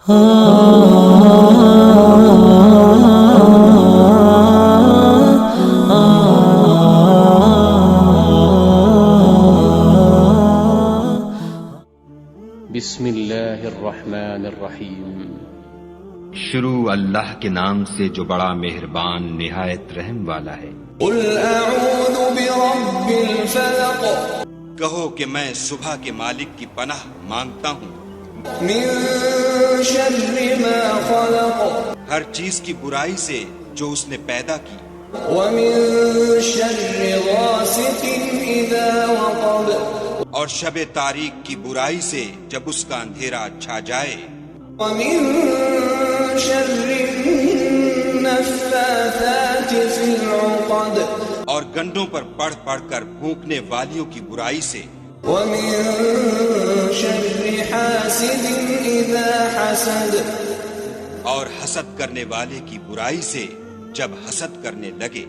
بسم اللہ الرحمن الرحیم۔ شروع اللہ کے نام سے جو بڑا مہربان نہایت رحم والا ہے۔ قل اعوذ برب الفلق، کہو کہ میں صبح کے مالک کی پناہ مانگتا ہوں من شر ما خلق، ہر چیز کی برائی سے جو اس نے پیدا کی، ومن شر غاسق اذا وقب، اور شب تاریک کی برائی سے جب اس کا اندھیرا چھا جائے، ومن شر النفاثات في العقد، اور گنڈوں پر پڑھ پڑھ کر پھونکنے والیوں کی برائی سے، ومن شر حاسد اذا حسد، اور حسد کرنے والے کی برائی سے جب حسد کرنے لگے۔